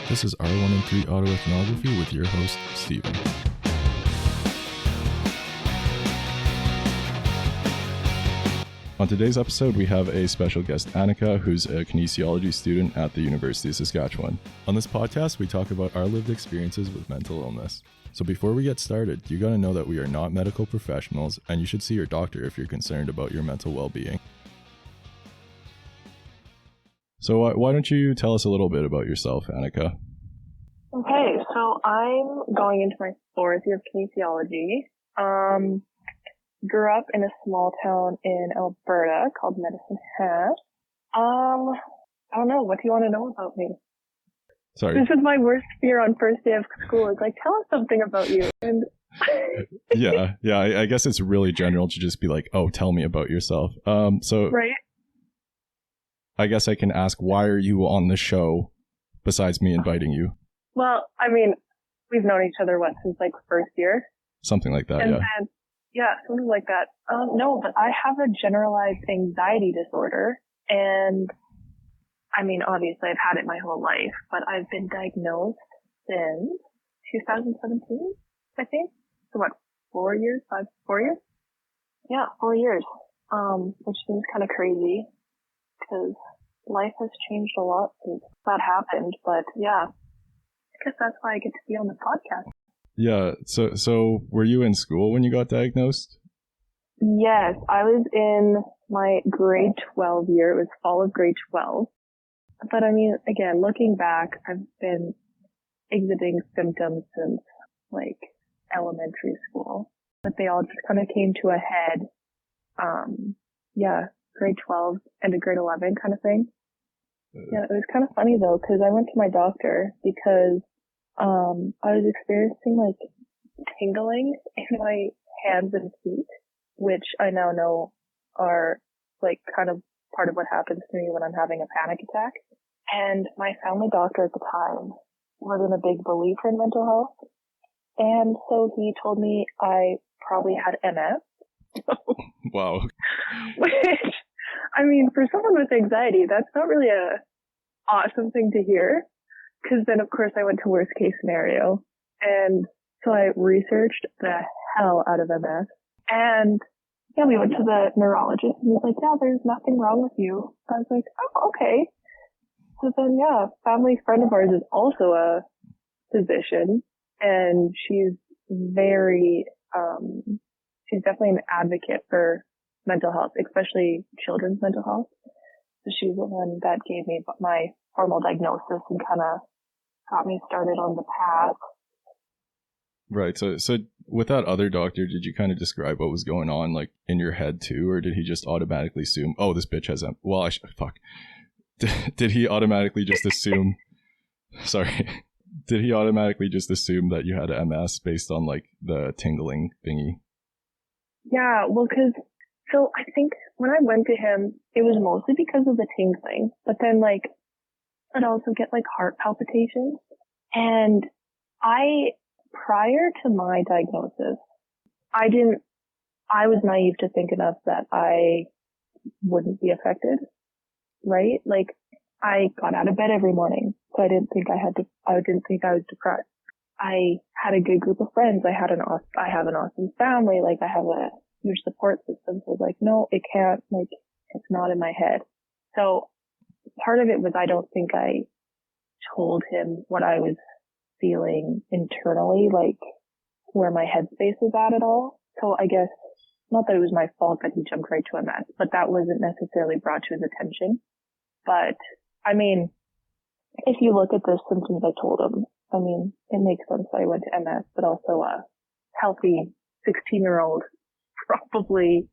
This is R1 and 3 Autoethnography with your host, Steven. On today's episode, we have a special guest, Annika, who's a kinesiology student at the University of Saskatchewan. On this podcast, we talk about our lived experiences with mental illness. So before we get started, you gotta know that we are not medical professionals, and you should see your doctor if you're concerned about your mental well-being. So why don't you tell us a little bit about yourself, Annika? Okay, so I'm going into my 4th year of kinesiology. Grew up in a small town in Alberta called Medicine Hat. I don't know. What do you want to know about me? Sorry. This is my worst fear on first day of school. It's like, tell us something about you. And Yeah. I guess it's really general to just be like, oh, tell me about yourself. So right. I guess I can ask, why are you on the show besides me inviting you? Well, I mean, we've known each other, since like first year? Something like that, and yeah. Then, yeah, something like that. No, but I have a generalized anxiety disorder. And I mean, obviously I've had it my whole life, but I've been diagnosed since 2017, I think. So what, 4 years? 4 years? Yeah, 4 years. Which seems kind of crazy because life has changed a lot since that happened. But yeah, I guess that's why I get to be on the podcast. Yeah. So were you in school when you got diagnosed? Yes, I was in my grade 12 year. It was fall of grade 12. But I mean, again, looking back, I've been exhibiting symptoms since like elementary school, but they all just kind of came to a head. Grade 12 and grade 11 kind of thing. Yeah, it was kind of funny though, because I went to my doctor because I was experiencing like tingling in my hands and feet, which I now know are like kind of part of what happens to me when I'm having a panic attack. And my family doctor at the time wasn't a big believer in mental health. And so he told me I probably had MS. Wow. Which, I mean, for someone with anxiety, that's not really a awesome thing to hear. Because then, of course, I went to worst case scenario. And so I researched the hell out of MS. And yeah, we went to the neurologist and he's like, yeah, there's nothing wrong with you. I was like, oh, okay. So then, yeah, family friend of ours is also a physician and she's she's definitely an advocate for mental health, especially children's mental health. So she's the one that gave me my formal diagnosis and kind of got me started on the path. Right. So with that other doctor, did you kind of describe what was going on like in your head too, or did he just automatically assume, oh, this bitch has Did he automatically just assume? Sorry. Did he automatically just assume that you had MS based on like the tingling thingy? Yeah, well, so I think when I went to him, it was mostly because of the tingling, but then like I'd also get like heart palpitations. And prior to my diagnosis, I was naive to think enough that I wouldn't be affected, right? Like I got out of bed every morning, so I didn't think I was depressed. I had a good group of friends. I have an awesome family. Like I have a huge support system. So I was like, no, it can't, like, it's not in my head. So part of it was I don't think I told him what I was feeling internally, like where my headspace was at all. So I guess not that it was my fault that he jumped right to MS, but that wasn't necessarily brought to his attention. But I mean, if you look at the symptoms I told him, I mean, it makes sense that I went to MS, but also a healthy 16-year-old probably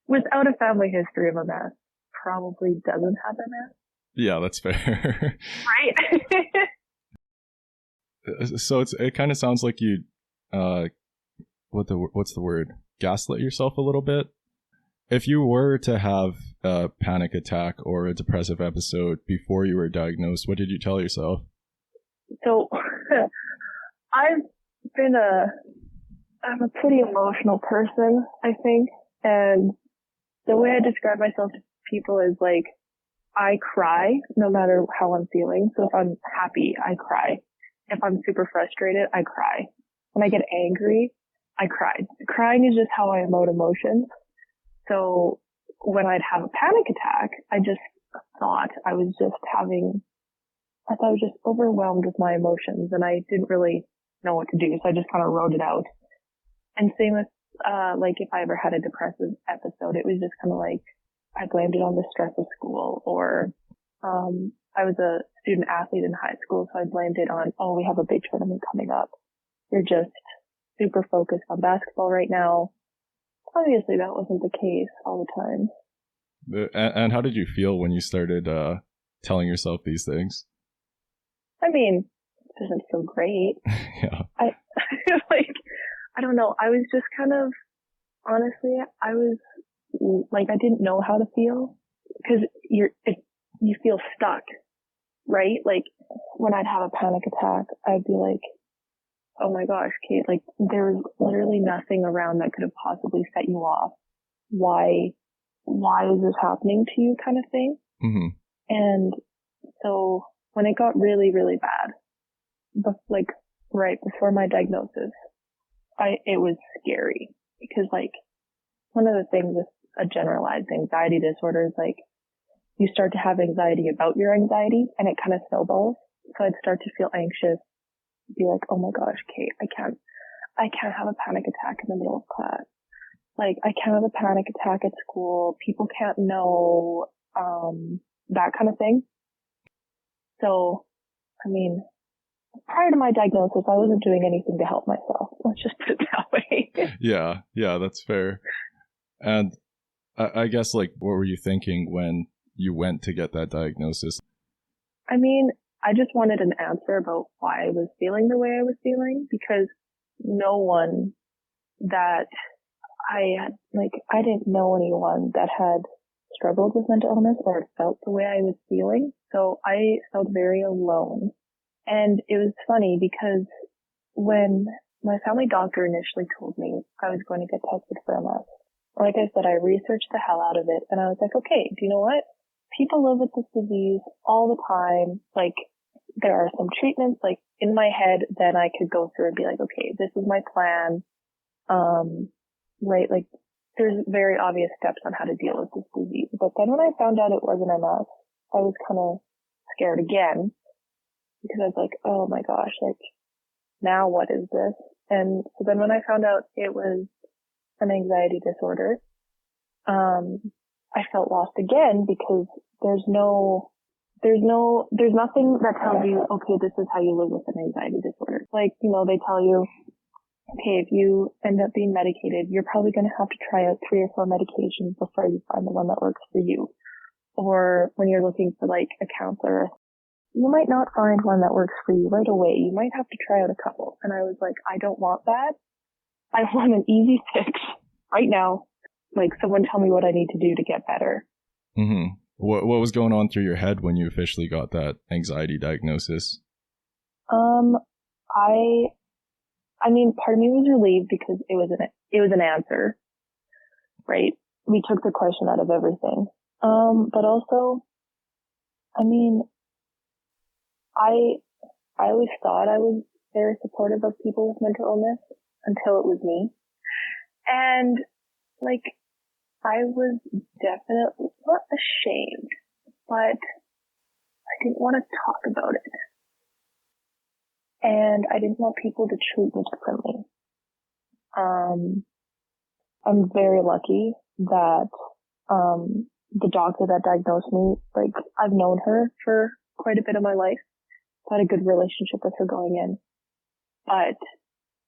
without a family history of MS probably doesn't have MS. Yeah, that's fair. Right? So it kind of sounds like you, what's the word? Gaslit yourself a little bit. If you were to have a panic attack or a depressive episode before you were diagnosed, what did you tell yourself? So I'm a pretty emotional person, I think. And the way I describe myself to people is like, I cry no matter how I'm feeling. So if I'm happy, I cry. If I'm super frustrated, I cry. When I get angry, I cry. Crying is just how I emote emotions. So when I'd have a panic attack, I thought I was just overwhelmed with my emotions and I didn't really know what to do. So I just kind of wrote it out. And same with, like if I ever had a depressive episode, it was just kind of like, I blamed it on the stress of school or, I was a student athlete in high school. So I blamed it on, oh, we have a big tournament coming up. You're just super focused on basketball right now. Obviously that wasn't the case all the time. And how did you feel when you started telling yourself these things? I mean, it doesn't feel great. Yeah. I like, I don't know. I was just kind of, honestly, I was like, I didn't know how to feel because you feel stuck, right? Like when I'd have a panic attack, I'd be like, oh my gosh, Kate, like there was literally nothing around that could have possibly set you off. Why is this happening to you kind of thing? Mm-hmm. And so when it got really, really bad, like right before my diagnosis, it was scary because like one of the things with a generalized anxiety disorder is like you start to have anxiety about your anxiety and it kind of snowballs. So I'd start to feel anxious, be like, oh my gosh, Kate, I can't have a panic attack in the middle of class. Like I can't have a panic attack at school. People can't know, that kind of thing. So, I mean, prior to my diagnosis, I wasn't doing anything to help myself. Let's just put it that way. Yeah, that's fair. And I guess, like, what were you thinking when you went to get that diagnosis? I mean, I just wanted an answer about why I was feeling the way I was feeling because no one that I didn't know anyone that had struggled with mental illness or felt the way I was feeling. So I felt very alone. And it was funny because when my family doctor initially told me I was going to get tested for MS, like I said, I researched the hell out of it and I was like, okay, do you know what? People live with this disease all the time. Like there are some treatments like in my head that I could go through and be like, okay, this is my plan. Right? Like there's very obvious steps on how to deal with this disease. But then when I found out it wasn't MS, I was kind of scared again because I was like, oh my gosh, like now what is this? And so then when I found out it was an anxiety disorder, I felt lost again because there's nothing that tells you, okay, this is how you live with an anxiety disorder. Like, you know, they tell you, okay, if you end up being medicated, you're probably going to have to try out 3 or 4 medications before you find the one that works for you. Or when you're looking for like a counselor, you might not find one that works for you right away. You might have to try out a couple. And I was like, I don't want that. I want an easy fix right now. Like someone tell me what I need to do to get better. Mm-hmm. What was going on through your head when you officially got that anxiety diagnosis? I mean, part of me was relieved because it was an answer, right? We took the question out of everything. But also, I mean, I always thought I was very supportive of people with mental illness until it was me. And like, I was definitely not ashamed, but I didn't want to talk about it. And I didn't want people to treat me differently. I'm very lucky that, the doctor that diagnosed me, like, I've known her for quite a bit of my life. I had a good relationship with her going in. But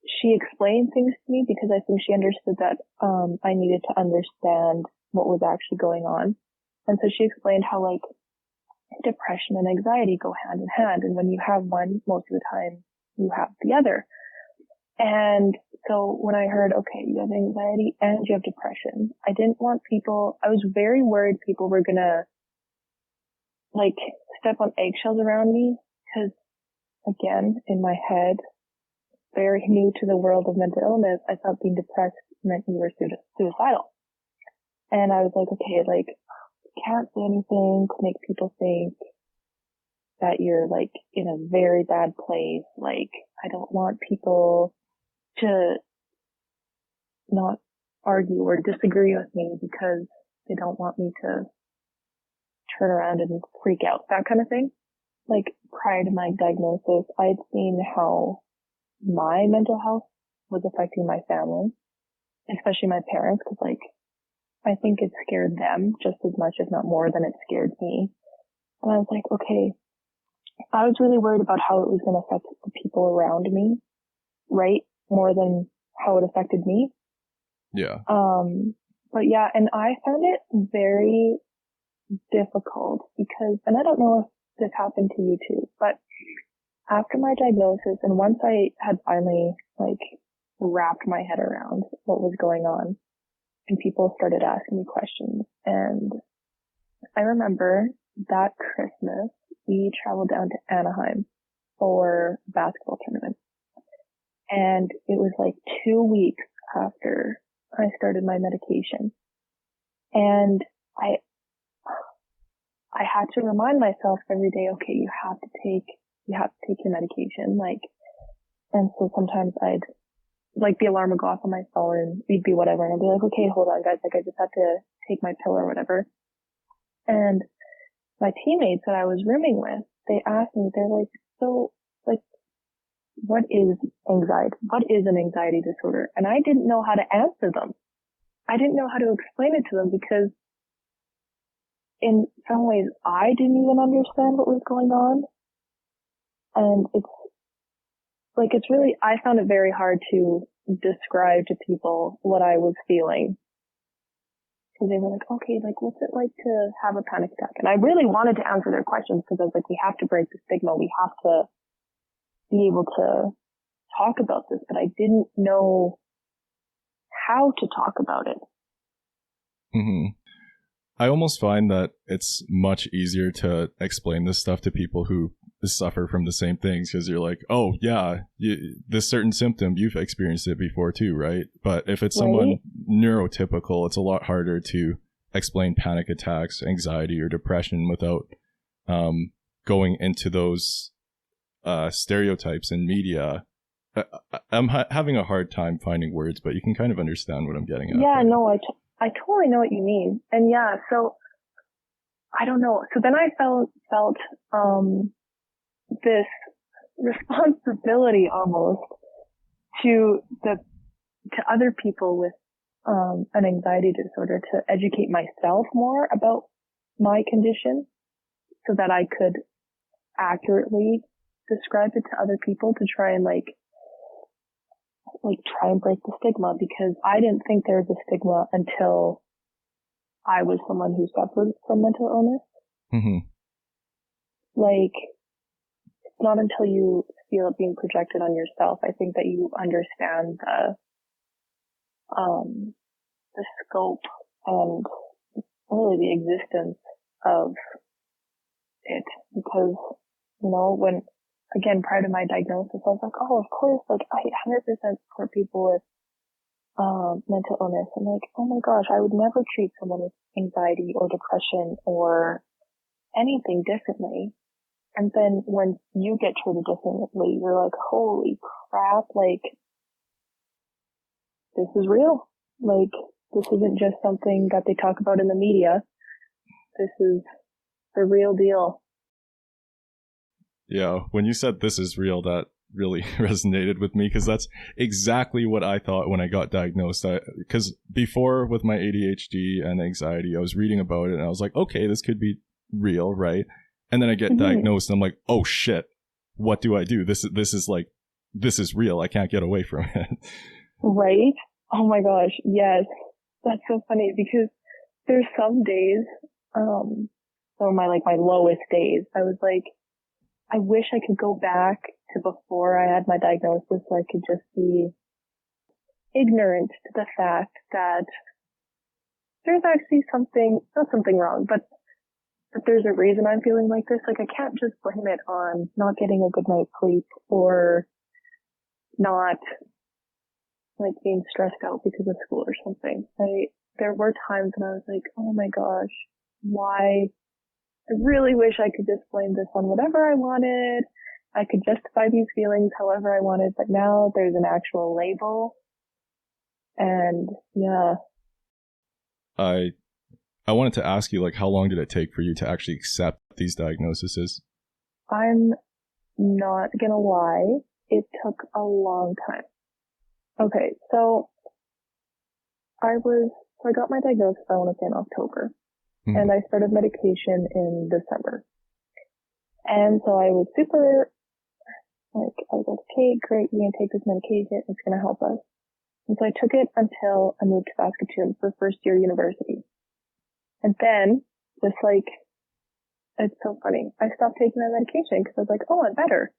she explained things to me because I think she understood that, I needed to understand what was actually going on. And so she explained how, like, depression and anxiety go hand in hand. And when you have one, most of the time you have the other. And so when I heard, okay, you have anxiety and you have depression, I was very worried people were gonna like step on eggshells around me. Cause again, in my head, very new to the world of mental illness, I thought being depressed meant you were suicidal. And I was like, okay, like, can't say anything to make people think that you're like in a very bad place. Like, I don't want people to not argue or disagree with me because they don't want me to turn around and freak out, that kind of thing. Like, prior to my diagnosis, I'd seen how my mental health was affecting my family, especially my parents, because like, I think it scared them just as much, if not more, than it scared me. And I was like, okay, I was really worried about how it was going to affect the people around me, right? More than how it affected me. Yeah. But yeah, and I found it very difficult because, and I don't know if this happened to you too, but after my diagnosis and once I had finally like wrapped my head around what was going on and people started asking me questions, and I remember that Christmas we traveled down to Anaheim for a basketball tournament, and it was like 2 weeks after I started my medication, and I had to remind myself every day, okay, you have to take your medication, like, and so sometimes I'd, like, the alarm would go off on my phone and we'd be whatever, and I'd be like, okay, hold on guys, like, I just have to take my pill or whatever. And my teammates that I was rooming with, they asked me, they're like, so, like, what is anxiety? What is an anxiety disorder? And I didn't know how to answer them. I didn't know how to explain it to them because in some ways I didn't even understand what was going on. And it's really, I found it very hard to describe to people what I was feeling. Because they were like, okay, like, what's it like to have a panic attack? And I really wanted to answer their questions because I was like, we have to break the stigma. We have to be able to talk about this, but I didn't know how to talk about it. Mm-hmm. I almost find that it's much easier to explain this stuff to people who suffer from the same things, because you're like, oh yeah, this certain symptom, you've experienced it before too, right? But if it's someone neurotypical, it's a lot harder to explain panic attacks, anxiety, or depression without going into those stereotypes in media. I'm having a hard time finding words, but you can kind of understand what I'm getting at. Yeah, no, I totally know what you mean. And yeah, so I don't know. So then I felt this responsibility almost to other people with an anxiety disorder to educate myself more about my condition so that I could accurately describe it to other people to try and try and break the stigma, because I didn't think there was a stigma until I was someone who suffered from mental illness. Mm-hmm. Like, it's not until you feel it being projected on yourself, I think, that you understand the scope and really the existence of it. Because, when, again, prior to my diagnosis, I was like, oh, of course, like, I 100% support people with mental illness. I'm like, oh my gosh, I would never treat someone with anxiety or depression or anything differently. And then when you get treated differently, you're like, holy crap, like, this is real. Like, this isn't just something that they talk about in the media. This is the real deal. Yeah, when you said this is real, that really resonated with me, because that's exactly what I thought when I got diagnosed. Because before, with my ADHD and anxiety, I was reading about it and I was like, okay, this could be real, right? And then I get diagnosed and I'm like, oh shit, what do I do? This is real. I can't get away from it. Right? Oh my gosh, yes. That's so funny because there's some days, or my lowest days, I was like, I wish I could go back to before I had my diagnosis so I could just be ignorant to the fact that there's actually not something wrong, but that there's a reason I'm feeling like this. Like, I can't just blame it on not getting a good night's sleep or not, like, being stressed out because of school or something. There were times when I was like, oh my gosh, why I really wish I could just blame this on whatever I wanted. I could justify these feelings however I wanted, but now there's an actual label. And yeah. I wanted to ask you, like, how long did it take for you to actually accept these diagnoses? I'm not gonna lie, it took a long time. Okay, so I got my diagnosis, I want to say in October, and I started medication in December. And so I was super, like, I was like, okay, great, we're gonna take this medication, it's gonna help us. And so I took it until I moved to Saskatoon for first year university. And then, just like, it's so funny, I stopped taking my medication because I was like, oh, I'm better.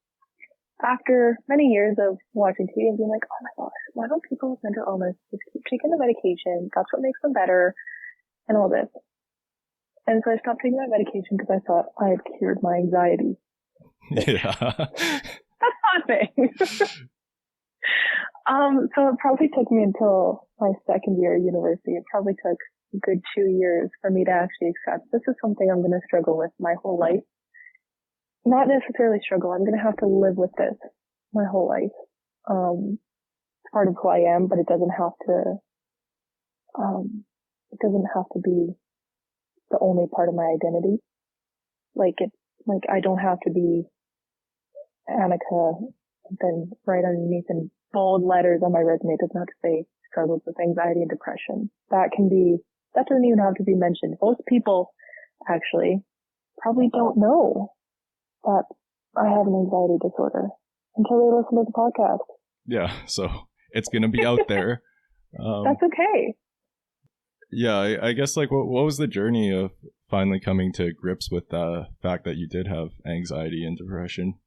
After many years of watching TV and being like, oh my gosh, why don't people with mental illness just keep taking the medication? That's what makes them better, and all this. And so I stopped taking my medication because I thought I had cured my anxiety. Yeah. That's not a thing. So it probably took me until my second year of university. It probably took a good 2 years for me to actually accept this is something I'm going to struggle with my whole life. Not necessarily struggle. I'm going to have to live with this my whole life. It's part of who I am, but it doesn't have to be the only part of my identity. Like I don't have to be Annika, then right underneath in bold letters on my resume. It doesn't have to say struggles with anxiety and depression. That doesn't even have to be mentioned. Most people actually probably don't know that I have an anxiety disorder until they listen to the podcast. Yeah, so it's going to be out there. That's okay. Yeah, I guess, like, what was the journey of finally coming to grips with the fact that you did have anxiety and depression?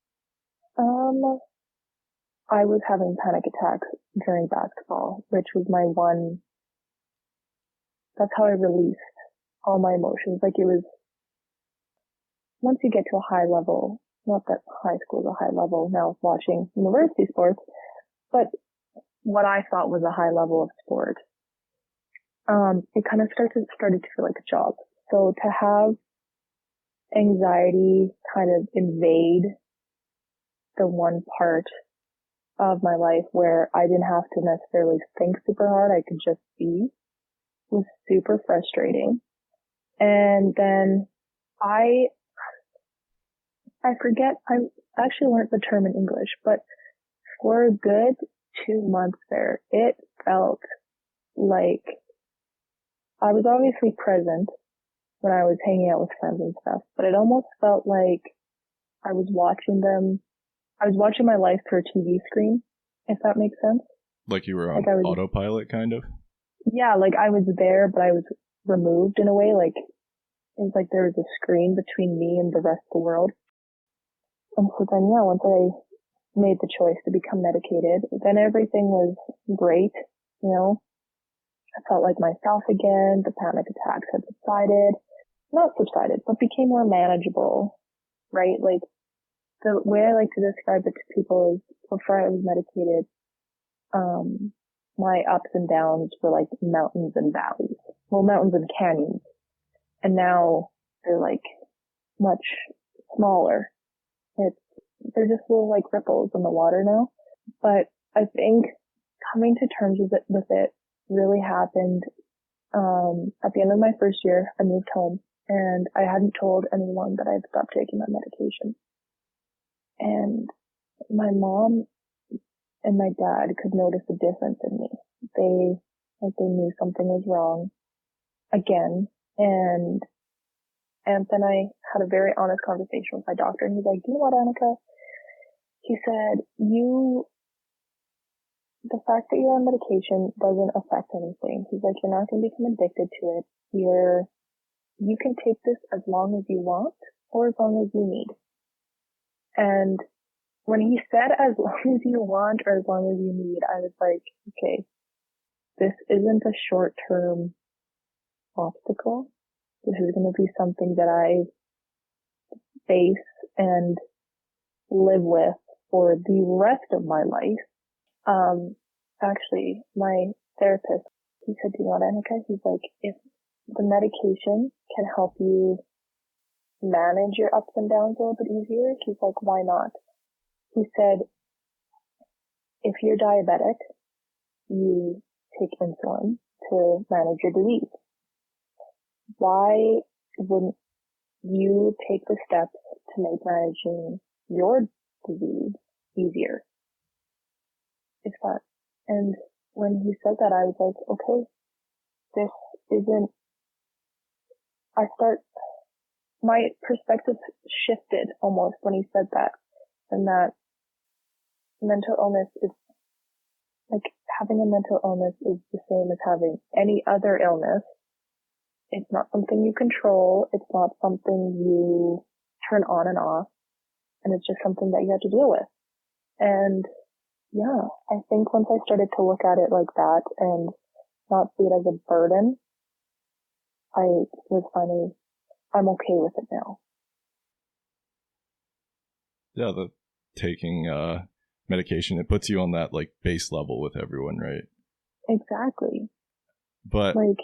I was having panic attacks during basketball, which was that's how I released all my emotions. Like, it was, once you get to a high level, not that high school is a high level now watching university sports, but what I thought was a high level of sport, it kind of started to feel like a job. So to have anxiety kind of invade the one part of my life where I didn't have to necessarily think super hard, I could just be, was super frustrating. And then I forget, I actually learned the term in English, but for a good 2 months there, it felt like I was obviously present when I was hanging out with friends and stuff, but it almost felt like I was watching my life through a TV screen, if that makes sense. Like you were on autopilot, kind of? Yeah, like I was there, but I was removed in a way. Like, it was like there was a screen between me and the rest of the world. And so then, yeah, once I made the choice to become medicated, then everything was great, you know. I felt like myself again. The panic attacks had subsided. Not subsided, but became more manageable, right? Like, the way I like to describe it to people is, before I was medicated, my ups and downs were like mountains and valleys. Well, mountains and canyons. And now they're like much smaller. They're just little like ripples in the water now. But I think coming to terms with it really happened, at the end of my first year. I moved home and I hadn't told anyone that I'd stopped taking my medication. And my mom and my dad could notice a difference in me. They knew something was wrong again. And then I had a very honest conversation with my doctor, and he's like, you know what, Annika? He said, the fact that you're on medication doesn't affect anything. He's like, you're not going to become addicted to it. You can take this as long as you want or as long as you need. And when he said as long as you want or as long as you need, I was like, okay, this isn't a short-term obstacle. This is going to be something that I face and live with for the rest of my life. Actually, my therapist, he said, do you want Annika? He's like, if the medication can help you manage your ups and downs a little bit easier. He's like, why not? He said, if you're diabetic, you take insulin to manage your disease. Why wouldn't you take the steps to make managing your disease easier? It's that. And when he said that, I was like, okay, this isn't, my perspective shifted almost when he said that, and that mental illness is, like, having a mental illness is the same as having any other illness. It's not something you control. It's not something you turn on and off. And it's just something that you have to deal with. And yeah, I think once I started to look at it like that and not see it as a burden, I'm okay with it now. Yeah, the taking medication, it puts you on that like base level with everyone, right? Exactly. But like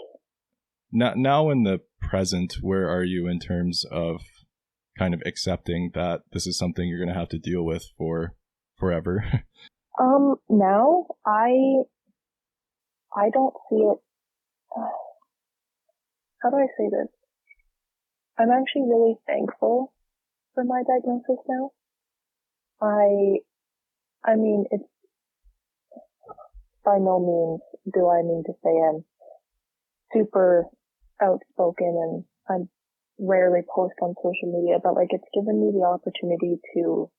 now in the present, where are you in terms of kind of accepting that this is something you're going to have to deal with for forever? Now I don't see it. How do I say this? I'm actually really thankful for my diagnosis now. I mean, it's by no means do I mean to say I'm super outspoken and I rarely post on social media, but like it's given me the opportunity to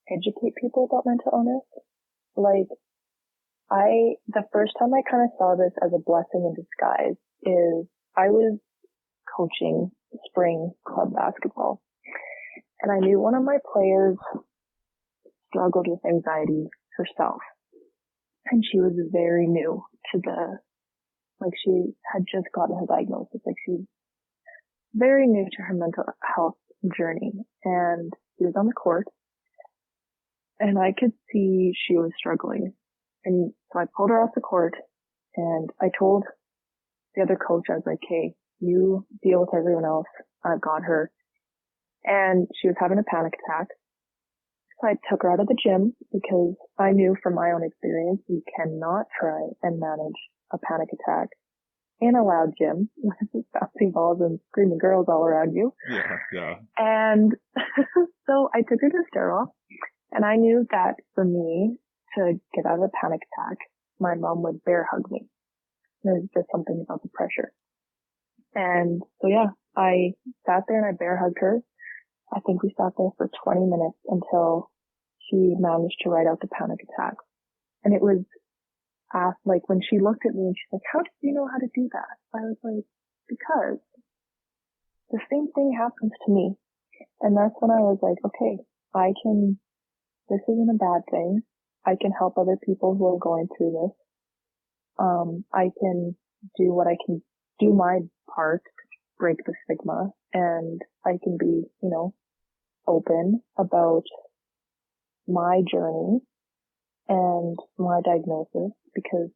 educate people about mental illness. Like the first time I kind of saw this as a blessing in disguise is I was coaching spring club basketball, and I knew one of my players struggled with anxiety herself, and she was very new to she had just gotten her diagnosis, like she's very new to her mental health journey, and she was on the court, and I could see she was struggling, and so I pulled her off the court, and I told the other coach, I was like, hey, you deal with everyone else. I've got her. And she was having a panic attack. So I took her out of the gym because I knew from my own experience, you cannot try and manage a panic attack in a loud gym with bouncing balls and screaming girls all around you. Yeah. And so I took her to a stairwell, and I knew that for me to get out of a panic attack, my mom would bear hug me. There's just something about the pressure. And so yeah, I sat there and I bear hugged her. I think we sat there for 20 minutes until she managed to write out the panic attack. And it was like when she looked at me and she's like, how did you know how to do that? I was like, because the same thing happens to me. And that's when I was like, okay, this isn't a bad thing. I can help other people who are going through this. I can do what I can do my part to break the stigma, and I can be, open about my journey and my diagnosis, because,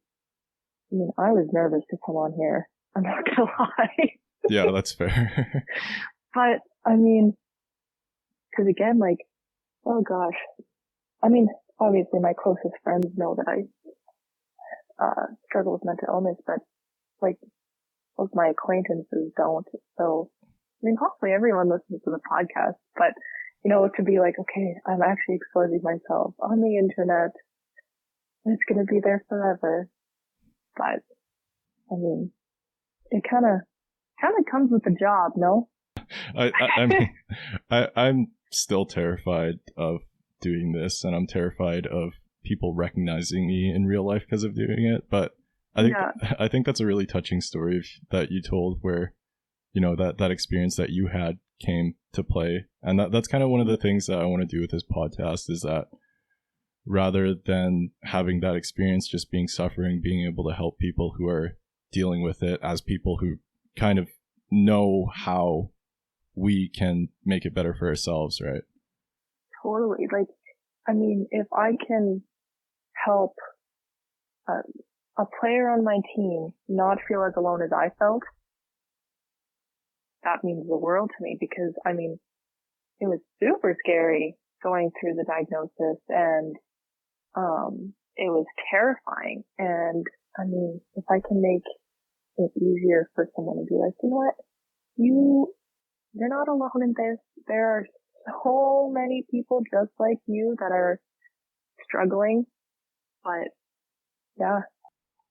I was nervous to come on here. I'm not gonna lie. Yeah, that's fair. But, cause again, oh gosh. Obviously my closest friends know that I struggle with mental illness, but most of my acquaintances don't. So, hopefully everyone listens to the podcast, but, to be like, okay, I'm actually exposing myself on the internet. It's going to be there forever. But, it kind of comes with the job, no? I'm still terrified of doing this, and I'm terrified of people recognizing me in real life because of doing it. But I think that's a really touching story that you told, where that experience that you had came to play, and that's kind of one of the things that I want to do with this podcast, is that rather than having that experience just being suffering, being able to help people who are dealing with it as people who kind of know how we can make it better for ourselves, right? Totally. If I can help a player on my team not feel as alone as I felt, that means the world to me, because I mean, it was super scary going through the diagnosis, and it was terrifying. And I mean, if I can make it easier for someone to be like, you know what, you're not alone in this. There are so many people just like you that are struggling. But yeah.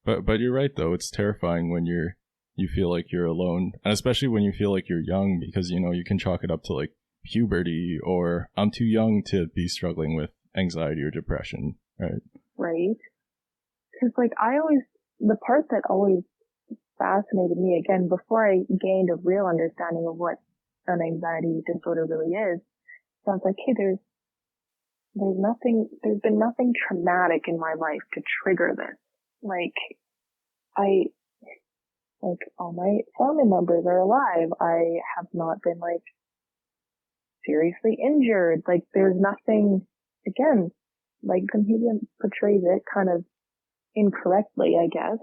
But you're right though. It's terrifying when you feel like you're alone, and especially when you feel like you're young, because you know you can chalk it up to like puberty, or I'm too young to be struggling with anxiety or depression, right? Right. Because like the part that always fascinated me, again, before I gained a real understanding of what an anxiety disorder really is, sounds like, hey, there's been nothing traumatic in my life to trigger this. Like all my family members are alive. I have not been like seriously injured. Like there's nothing, again, like the media portrays it kind of incorrectly, I guess.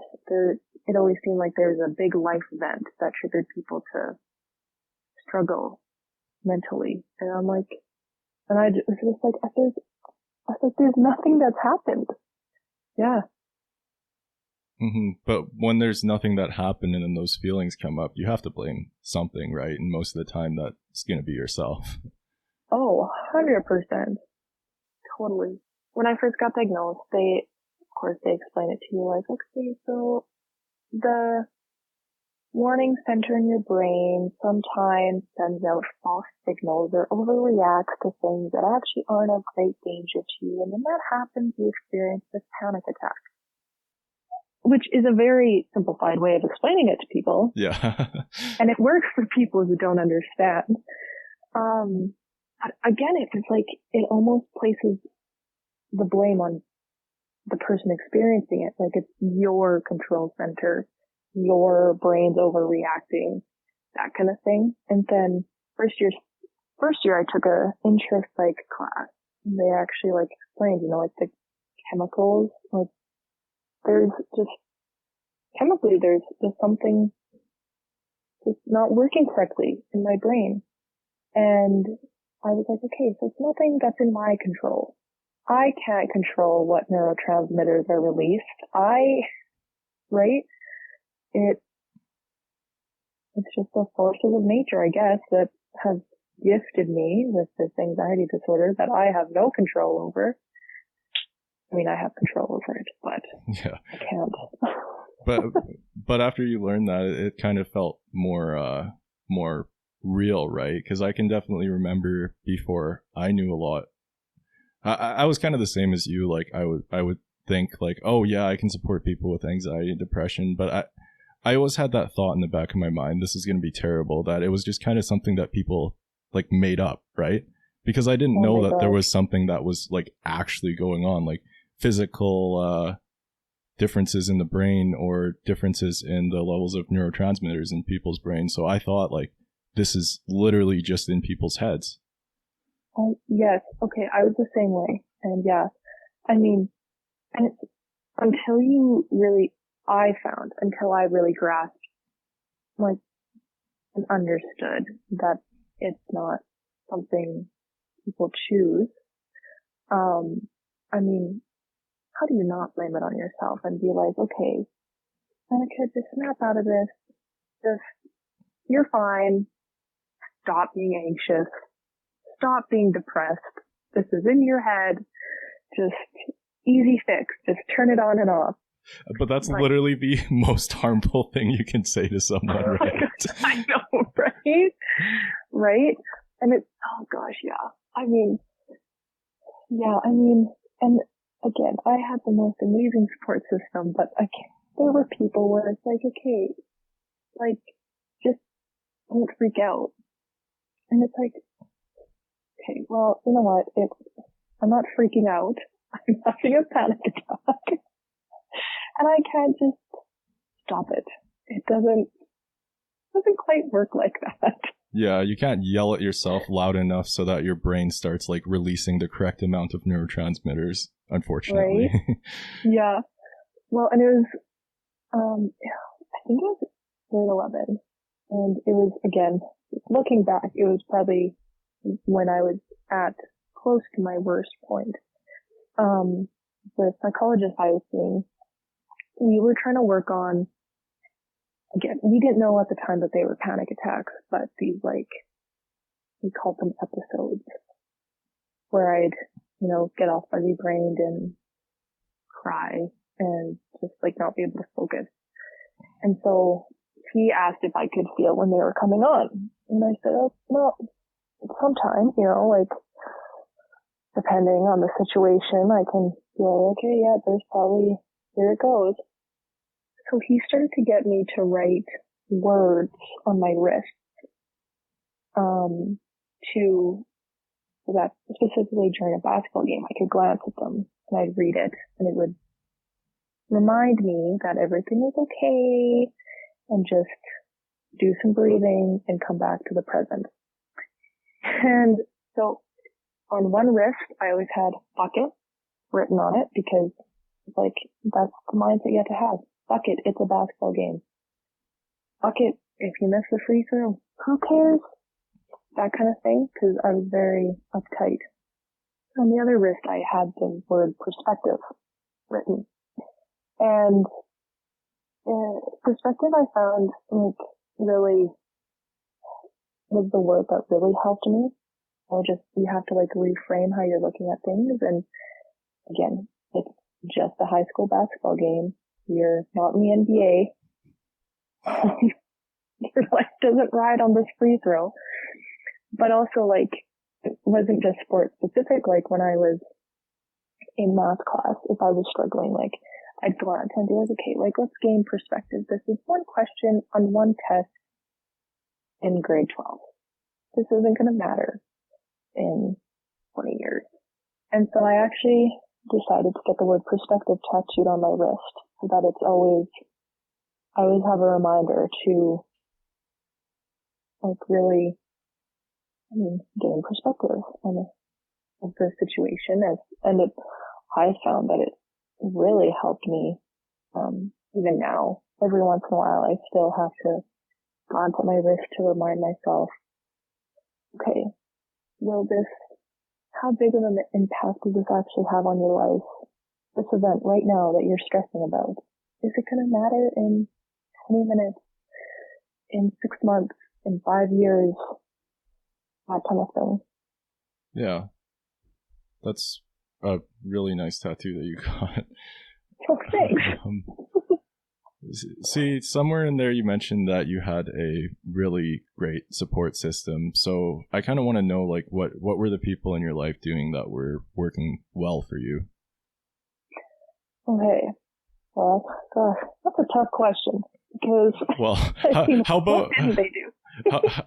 It always seemed like there's a big life event that triggered people to struggle mentally. And I'm like, and I was just like, I was like, there's nothing that's happened. Yeah. Mm-hmm. But when there's nothing that happened and then those feelings come up, you have to blame something, right? And most of the time that's going to be yourself. Oh, 100%. Totally. When I first got diagnosed, of course, they explain it to you like, okay, so the warning center in your brain sometimes sends out false signals or overreacts to things that actually aren't of great danger to you. And when that happens, you experience this panic attack, which is a very simplified way of explaining it to people. Yeah. And it works for people who don't understand. But again, it's like, it almost places the blame on the person experiencing it. Like it's your control center, your brain's overreacting, that kind of thing. And then first year I took a intro psych class, and they actually like explained, you know, like the chemicals, like there's just chemically there's something just not working correctly in my brain. And I was like, okay, so it's nothing that's in my control. I can't control what neurotransmitters are released. Right? It's just the forces of nature, I guess, that have gifted me with this anxiety disorder that I have no control over. I mean, I have control over it, but yeah. I can't. But after you learned that, it kind of felt more real, right? Because I can definitely remember before I knew a lot. I was kind of the same as you. Like I would think like, oh yeah, I can support people with anxiety and depression, but I always had that thought in the back of my mind, this is going to be terrible, that it was just kind of something that people like made up, right? Because I didn't know that there was something that was like actually going on, like physical differences in the brain or differences in the levels of neurotransmitters in people's brains. So I thought like this is literally just in people's heads. Oh, yes. Okay. I was the same way. And yeah, I mean, and it's until I really grasped, like, and understood that it's not something people choose. I mean, how do you not blame it on yourself and be like, okay, Annika, just snap out of this. You're fine. Stop being anxious. Stop being depressed. This is in your head. Just easy fix. Just turn it on and off. But that's like, literally the most harmful thing you can say to someone, right? I know, right? Right? And it's, oh gosh, yeah. I mean, and again, I had the most amazing support system, but there were people where it's like, okay, like, just don't freak out. And it's like, okay, well, you know what? I'm not freaking out. I'm having a panic attack. And I can't just stop it. It doesn't quite work like that. Yeah, you can't yell at yourself loud enough so that your brain starts like releasing the correct amount of neurotransmitters, unfortunately. Right? Yeah. Well, and it was I think it was grade 11. And it was, again, looking back, it was probably when I was at close to my worst point. The psychologist I was seeing, we were trying to work on, again, we didn't know at the time that they were panic attacks, but these, like, we called them episodes, where I'd, get all fuzzy-brained and cry and just, like, not be able to focus. And so he asked if I could feel when they were coming on. And I said, oh, well, sometimes, like, depending on the situation, I can feel, okay, yeah, there's probably, here it goes. So he started to get me to write words on my wrist, so that specifically during a basketball game, I could glance at them and I'd read it and it would remind me that everything was okay and just do some breathing and come back to the present. And so on one wrist, I always had bucket written on it because, like, that's the mindset you have to have. Bucket, it's a basketball game. Bucket, if you miss the free throw, who cares? That kind of thing, because I was very uptight. On the other wrist, I had the word perspective written. And perspective I found, like, really was the word that really helped me. You have to, like, reframe how you're looking at things. And again, it's just a high school basketball game. You're not in the NBA. Your life doesn't ride on this free throw. But also, like, it wasn't just sports specific. Like, when I was in math class, if I was struggling, like, I'd glance and be like, okay, like, let's gain perspective. This is one question on one test in grade 12. This isn't going to matter in 20 years. And so I actually decided to get the word perspective tattooed on my wrist so that I always have a reminder to, like, really, gain perspective of the situation. I found that it really helped me. Even now, every once in a while, I still have to glance at my wrist to remind myself, okay, how big of an impact does this actually have on your life? This event right now that you're stressing about, is it going to matter in 20 minutes, in 6 months, in 5 years? That kind of thing. Yeah. That's a really nice tattoo that you got. Oh, thanks. See, somewhere in there you mentioned that you had a really great support system. So I kind of want to know, like, what were the people in your life doing that were working well for you? Okay. Well, gosh, that's a tough question because. Well, how about what didn't they do?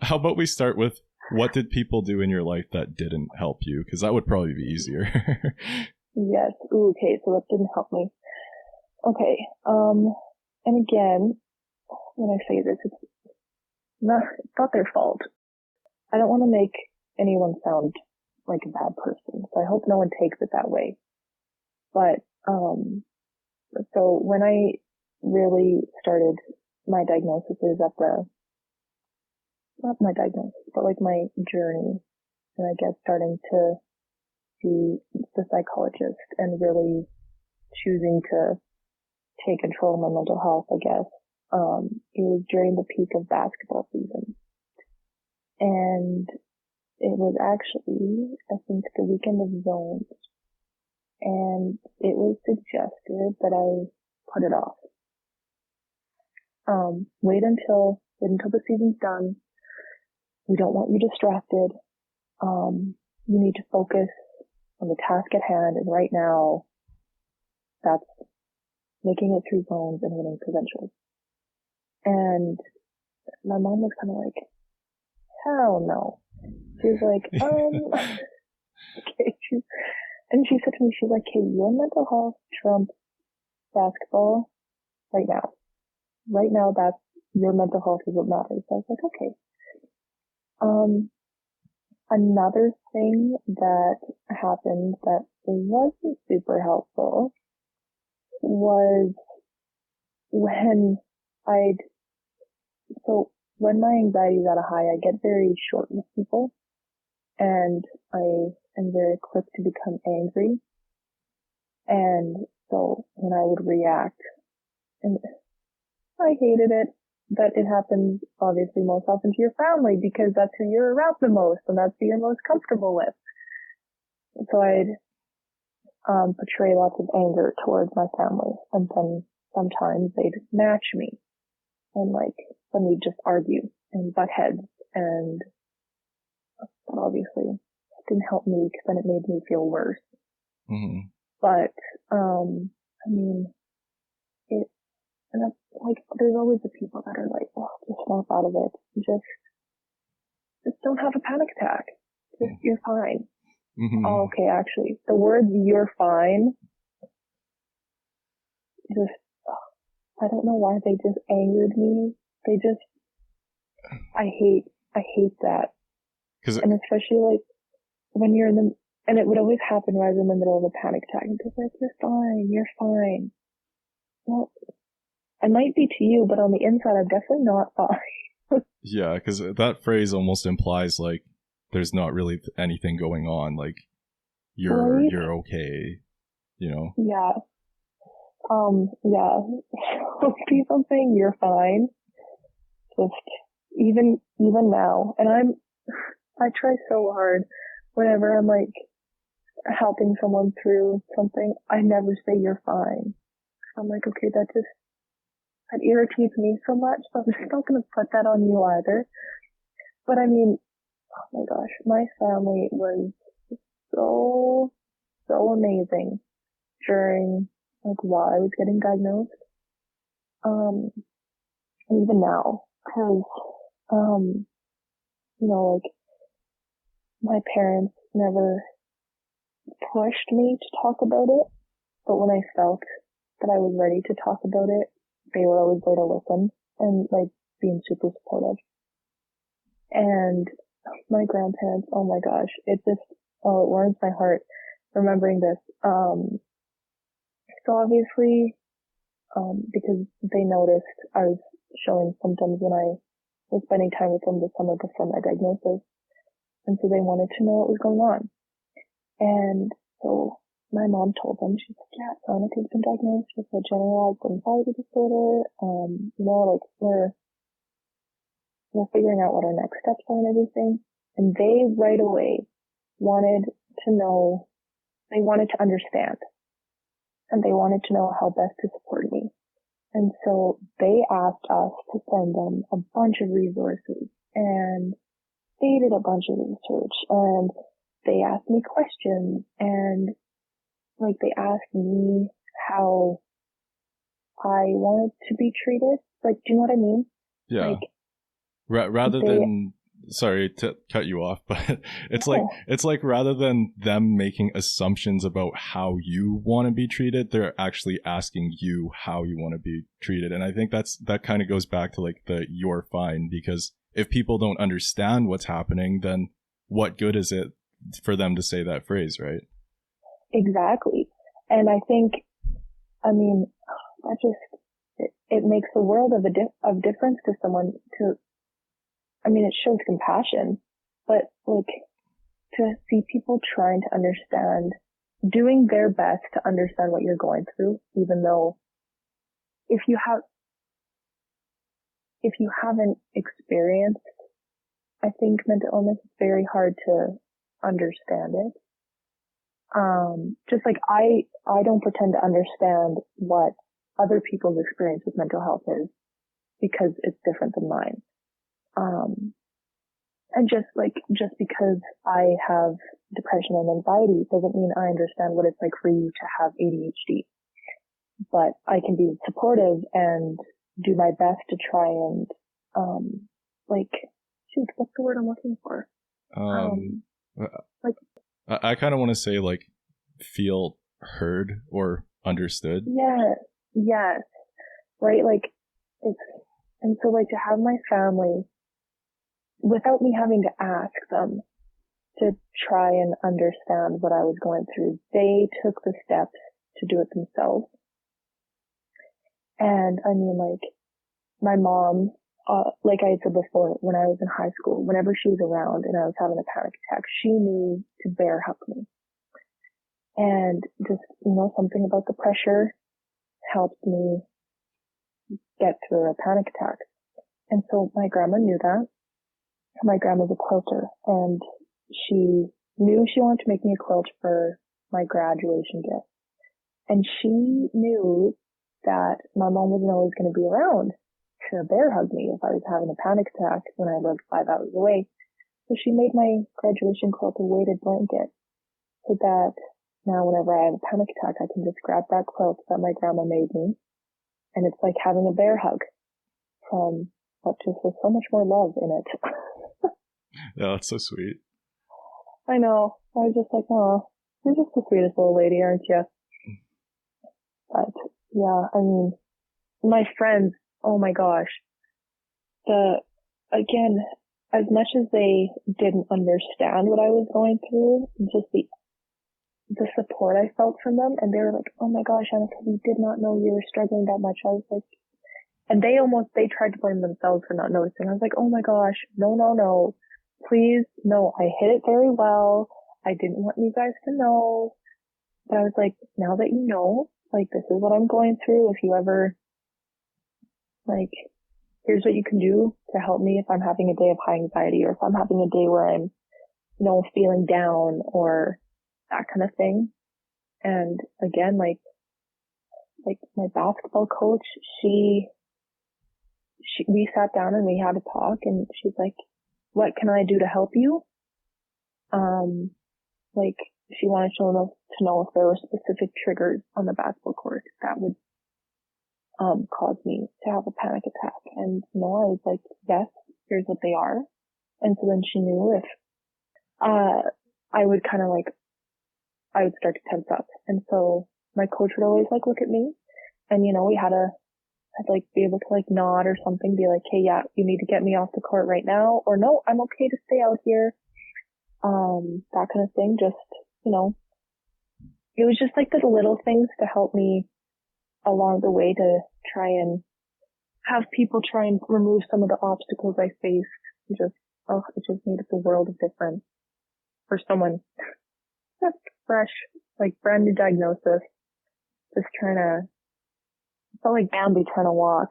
how about we start with what did people do in your life that didn't help you? Because that would probably be easier. Yes. Ooh, okay. So that didn't help me. Okay. And again, when I say this, it's not their fault. I don't want to make anyone sound like a bad person, so I hope no one takes it that way. But, so when I really started my diagnosis is not my diagnosis, but like my journey, and I guess starting to see the psychologist and really choosing to take control of my mental health, I guess. It was during the peak of basketball season. And it was actually, I think, the weekend of zones. And it was suggested that I put it off. Wait until the season's done. We don't want you distracted. You need to focus on the task at hand. And right now, that's making it through zones and winning provincials. And my mom was kind of like, hell no. She was like, okay. And she said to me, she's like, hey, your mental health trumps basketball right now. Right now, that's your mental health is what matters. So I was like, okay. Another thing that happened that wasn't super helpful was when I'd, so when my anxiety is at a high, I get very short with people, and I am very quick to become angry. And so when I would react, and I hated it, but it happens obviously most often to your family because that's who you're around the most and that's who you're most comfortable with. And so I'd portray lots of anger towards my family, and then sometimes they'd match me, and then we'd just argue and butt heads, and that obviously didn't help me because then it made me feel worse. Mm-hmm. But I mean, it, and that's like, there's always the people that are like, oh, just snap out of it, just don't have a panic attack, just you're fine. Mm-hmm. Oh, okay, actually, the words "you're fine" just, I don't know why they just angered me. I hate that. And especially like when you're and it would always happen when I was in the middle of a panic attack, and people like, you're fine. Well, I might be to you, but on the inside, I'm definitely not fine. Yeah, because that phrase almost implies like there's not really anything going on. Like you're okay, you know? Yeah. Yeah. People saying you're fine, just even now, and I try so hard whenever I'm like helping someone through something, I never say you're fine. I'm like, okay, that irritates me so much, so I'm just not going to put that on you either. But I mean, oh my gosh, my family was so amazing during like while I was getting diagnosed. And even now, cause, like my parents never pushed me to talk about it, but when I felt that I was ready to talk about it, they were always there to listen and like being super supportive. And my grandparents, oh my gosh, it warms my heart remembering this. So obviously, because they noticed I was showing symptoms when I was spending time with them the summer before my diagnosis. And so they wanted to know what was going on. And so my mom told them, she's like, yeah, Annika's been diagnosed with a generalized anxiety disorder. We're figuring out what our next steps are and everything. And they right away wanted to know, they wanted to understand, and they wanted to know how best to support me. And so they asked us to send them a bunch of resources, and they did a bunch of research, and they asked me questions, and like they asked me how I wanted to be treated. Like, do you know what I mean? Yeah. Like, rather than, sorry to cut you off, but it's like rather than them making assumptions about how you want to be treated, they're actually asking you how you want to be treated. And I think that kind of goes back to like the "you're fine," because if people don't understand what's happening, then what good is it for them to say that phrase, right? Exactly. And I think, I mean, that just, it makes a world of difference to someone it shows compassion, but like to see people trying to understand, doing their best to understand what you're going through, even though if you haven't experienced, I think mental illness, is very hard to understand it. Just like I don't pretend to understand what other people's experience with mental health is because it's different than mine. And just because I have depression and anxiety doesn't mean I understand what it's like for you to have ADHD. But I can be supportive and do my best to try and, what's the word I'm looking for? I kind of want to say like feel heard or understood. Yes. Right? Like and so like to have my family, without me having to ask them to try and understand what I was going through, they took the steps to do it themselves. And I mean, like, my mom, like I had said before, when I was in high school, whenever she was around and I was having a panic attack, she knew to bear hug me. And just, something about the pressure helped me get through a panic attack. And so my grandma knew that. My grandma's a quilter, and she knew she wanted to make me a quilt for my graduation gift. And she knew that my mom wasn't always going to be around to bear hug me if I was having a panic attack when I lived 5 hours away. So she made my graduation quilt a weighted blanket so that now whenever I have a panic attack, I can just grab that quilt that my grandma made me. And it's like having a bear hug but just with so much more love in it. Yeah, that's so sweet. I know. I was just like, oh, you're just the sweetest little lady, aren't you? But yeah, I mean, my friends, oh my gosh. Again, as much as they didn't understand what I was going through, just the support I felt from them, and they were like, oh my gosh, Annika, we did not know you were struggling that much. I was like, and they tried to blame themselves for not noticing. I was like, oh my gosh, no. Please, no, I hid it very well. I didn't want you guys to know. But I was like, now that you know, like, this is what I'm going through. If you ever, like, here's what you can do to help me if I'm having a day of high anxiety, or if I'm having a day where I'm, feeling down or that kind of thing. And again, like my basketball coach, we sat down and we had a talk, and she's like, what can I do to help you? Like, she wanted to know if there were specific triggers on the basketball court that would cause me to have a panic attack. And I was like, yes, here's what they are. And so then she knew if I would kind of like, I would start to tense up. And so my coach would always like look at me, and I'd like be able to like nod or something, be like, hey, yeah, you need to get me off the court right now, or no, I'm okay to stay out here. That kind of thing. Just, it was just like the little things to help me along the way to try and have people try and remove some of the obstacles I faced. It just made the world of difference for someone that's fresh, like brand new diagnosis, just felt like Bambi trying to walk.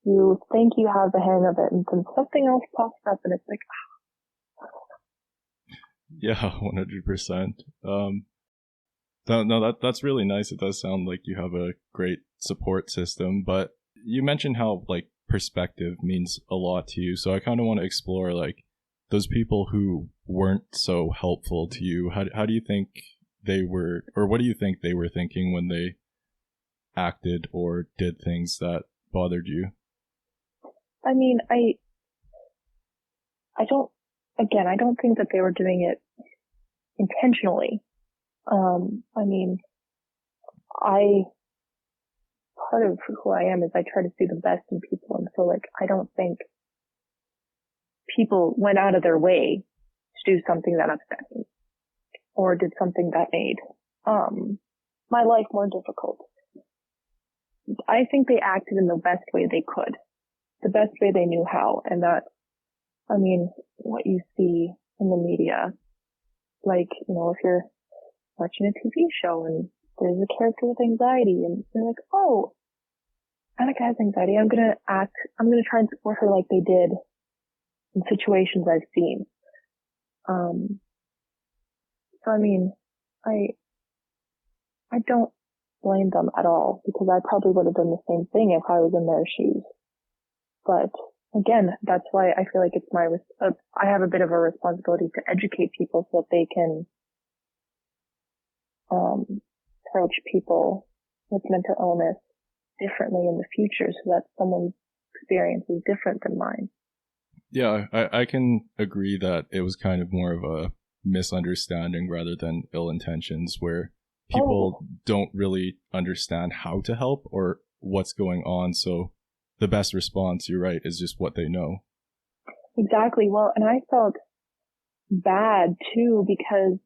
You think you have the hang of it, and then something else pops up, and it's like, Yeah, 100%. No, that's really nice. It does sound like you have a great support system, but you mentioned how like perspective means a lot to you. So I kind of want to explore like those people who weren't so helpful to you. How do you think they were, or what do you think they were thinking when they acted or did things that bothered you? I mean, I don't think that they were doing it intentionally. I mean, part of who I am is I try to see the best in people. And so like, I don't think people went out of their way to do something that upset me or did something that made, my life more difficult. I think they acted in the best way they could, the best way they knew how. And that, I mean, what you see in the media, like, if you're watching a TV show and there's a character with anxiety and you're like, oh, Annika has anxiety. I'm going to try and support her like they did in situations I've seen. So, I mean, I don't blame them at all, because I probably would have done the same thing if I was in their shoes. But again, that's why I feel like it's I have a bit of a responsibility to educate people so that they can approach people with mental illness differently in the future, so that someone's experience is different than mine. Yeah, I can agree that it was kind of more of a misunderstanding rather than ill intentions, where people don't really understand how to help or what's going on. So the best response, you're right, is just what they know. Exactly. Well, and I felt bad too, because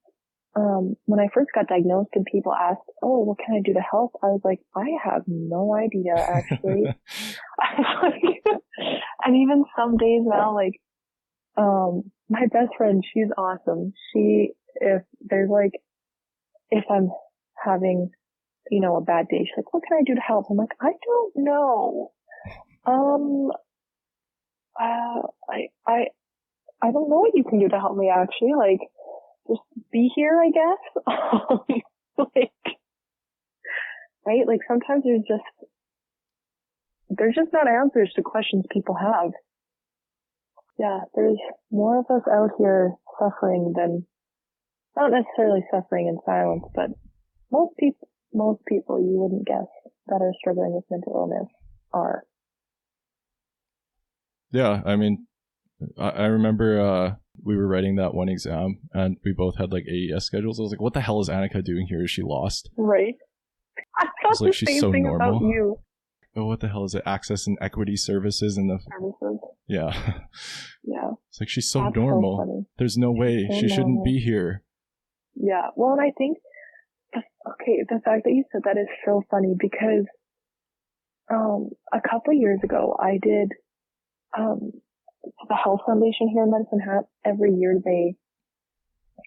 when I first got diagnosed and people asked, oh, what can I do to help? I was like, I have no idea, actually. I was like, and even some days now, like, my best friend, she's awesome. If I'm having, a bad day, she's like, what can I do to help? I'm like, I don't know. I don't know what you can do to help me, actually. Like, just be here, I guess. Right? Like, sometimes there's just not answers to questions people have. Yeah, there's more of us out here suffering than, not necessarily suffering in silence, but most people you wouldn't guess that are struggling with mental illness are. Yeah, I mean, I remember we were writing that one exam and we both had like AES schedules. I was like, what the hell is Annika doing here? Is she lost? Right. I thought the she's same so thing normal. about you. Oh, what the hell is it? Access and equity services in the services. Yeah. Yeah. It's like she's so That's normal. So funny. There's no way she shouldn't be here. Yeah. Well, and I think the fact that you said that is so funny because a couple years ago I did the Health Foundation here in Medicine Hat. Every year they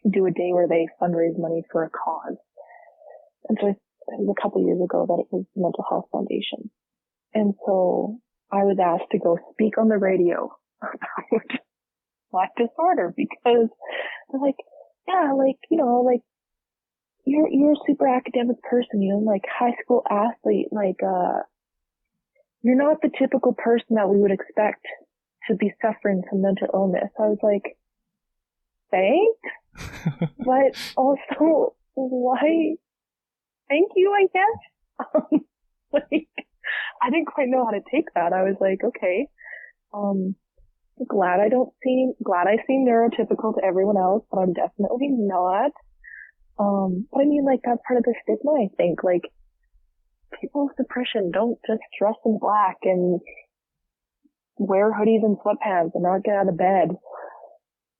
do a day where they fundraise money for a cause. And so it was a couple years ago that it was the Mental Health Foundation. And so I was asked to go speak on the radio about black disorder because they're like, yeah, like, you're a super academic person, like high school athlete, like, you're not the typical person that we would expect to be suffering from mental illness. I was like, thanks, but also why? Thank you, I guess. Like, I didn't quite know how to take that. I was like, okay, glad I seem neurotypical to everyone else, but I'm definitely not. But I mean, like, that's part of the stigma, I think. Like, people with depression don't just dress in black and wear hoodies and sweatpants and not get out of bed.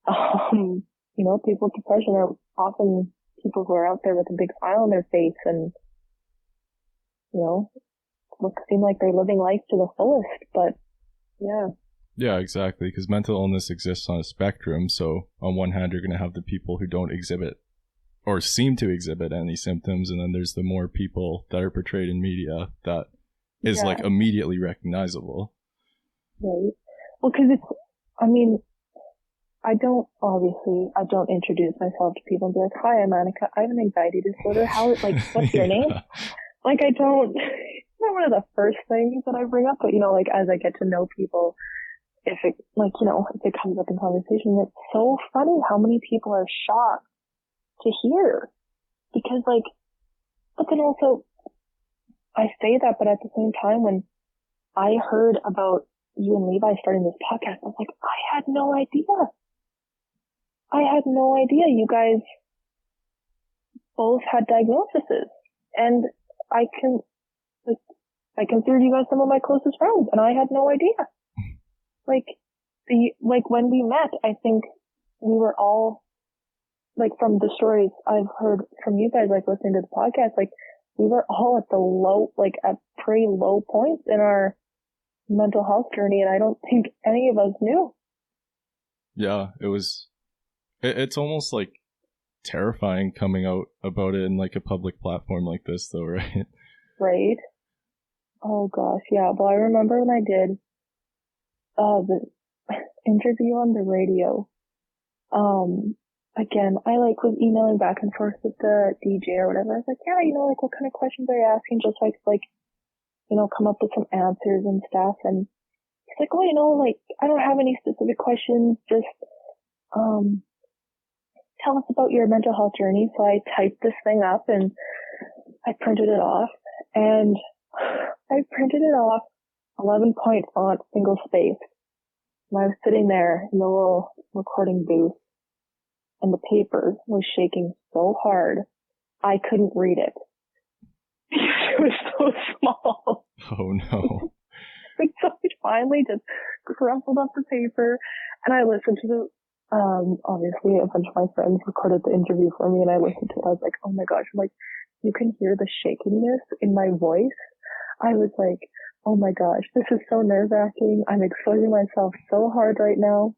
People with depression are often people who are out there with a big smile on their face and, seem like they're living life to the fullest, but yeah. Yeah, exactly, because mental illness exists on a spectrum, so on one hand you're going to have the people who don't exhibit or seem to exhibit any symptoms, and then there's the more people that are portrayed in media that is like immediately recognizable. Right. Well, because I don't introduce myself to people and be like, hi, I'm Annika, I have an anxiety disorder, what's your name? Like, I don't, it's not one of the first things that I bring up, but as I get to know people, if it comes up in conversation, it's so funny how many people are shocked to hear, because but then also I say that, but at the same time, when I heard about you and Levi starting this podcast, I was like, I had no idea you guys both had diagnoses, and I considered you guys some of my closest friends, and I had no idea. When we met, I think we were all, from the stories I've heard from you guys, listening to the podcast, we were all at the low, at pretty low points in our mental health journey, and I don't think any of us knew. Yeah, it's almost terrifying coming out about it in a public platform like this, though, right? Right. Oh gosh, yeah. Well, I remember when I did the interview on the radio. Again, I was emailing back and forth with the DJ or whatever. I was like, yeah, what kind of questions are you asking? Just so I could, come up with some answers and stuff. And he's like, well, I don't have any specific questions. Just, tell us about your mental health journey. So I typed this thing up and I printed it off, and I printed it off 11-point font, single spaced. And I was sitting there in the little recording booth, and the paper was shaking so hard I couldn't read it. It was so small. Oh no. So I finally just crumpled up the paper, and I listened to Obviously a bunch of my friends recorded the interview for me and I listened to it. I was like, oh my gosh, I'm like, you can hear the shakiness in my voice. I was like, oh my gosh, this is so nerve-wracking. I'm exposing myself so hard right now.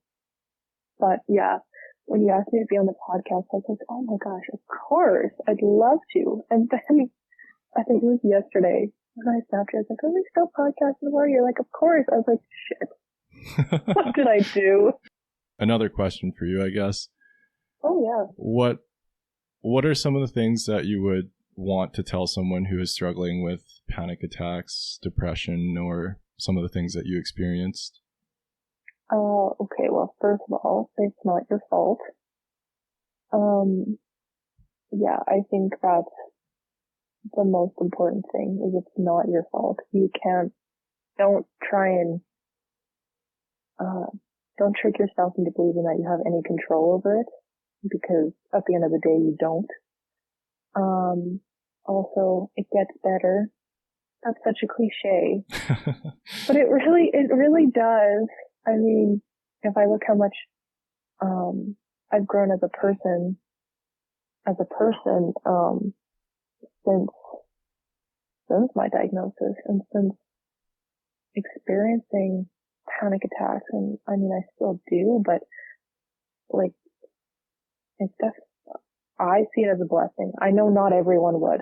But yeah, when you asked me to be on the podcast, I was like, oh my gosh, of course, I'd love to. And then I think it was yesterday when I snapped you, I was like, are we still podcasting more? You're like, of course. I was like, shit, what did I do? Another question for you, I guess. Oh yeah. What are some of the things that you would want to tell someone who is struggling with panic attacks, depression, or some of the things that you experienced? Okay, well, first of all, it's not your fault. Yeah, I think that's the most important thing, is it's not your fault. Don't try and, don't trick yourself into believing that you have any control over it, because at the end of the day, you don't. Also, it gets better. That's such a cliche, but it really does. I mean, if I look how much, I've grown as a person, since my diagnosis and since experiencing panic attacks, and I mean, I still do, but like, it's I see it as a blessing. I know not everyone would.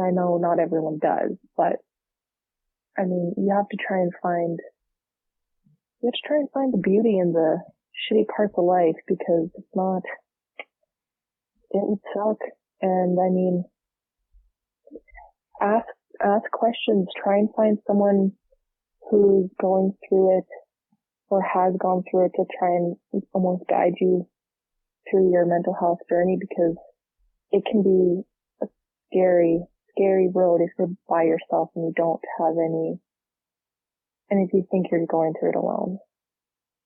I know not everyone does, but I mean, you have to try and find the beauty in the shitty parts of life, because if not, it would suck. And I mean, ask questions, try and find someone who's going through it or has gone through it to try and almost guide you through your mental health journey, because it can be a scary road if you're by yourself and you don't have any, and if you think you're going through it alone.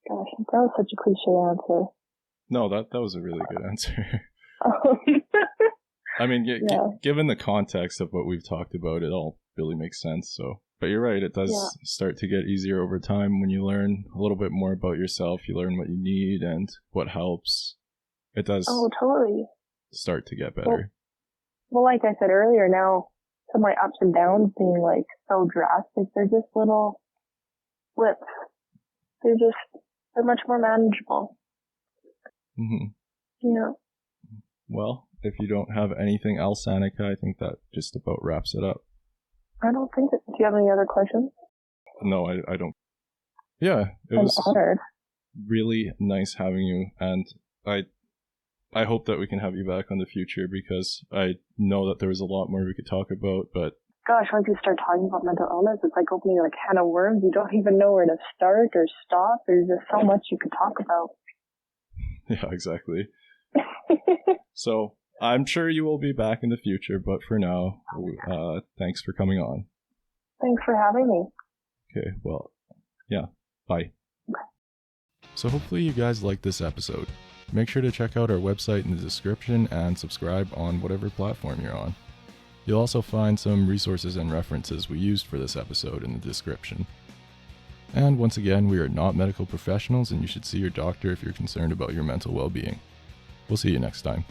Gosh, that was such a cliche answer. No, that was a really good answer. I mean, given the context of what we've talked about, it all really makes sense. So, but you're right, it does start to get easier over time when you learn a little bit more about yourself. You learn what you need and what helps. It does. Oh, totally. Start to get better. Well, like I said earlier, now to my ups and downs being like so drastic, they're just little flips. They're much more manageable. Mm-hmm. Yeah. Well, if you don't have anything else, Annika, I think that just about wraps it up. I don't think that. Do you have any other questions? No, I don't. Yeah, it I'm was honored. Really nice having you, and I hope that we can have you back on the future, because I know that there was a lot more we could talk about, but gosh, once you start talking about mental illness, it's like opening a can of worms. You don't even know where to start or stop. There's just so much you could talk about. Yeah, exactly. So I'm sure you will be back in the future, but for now, thanks for coming on. Thanks for having me. Okay, well, yeah, bye. Okay. So hopefully you guys liked this episode. Make sure to check out our website in the description and subscribe on whatever platform you're on. You'll also find some resources and references we used for this episode in the description. And once again, we are not medical professionals, and you should see your doctor if you're concerned about your mental well-being. We'll see you next time.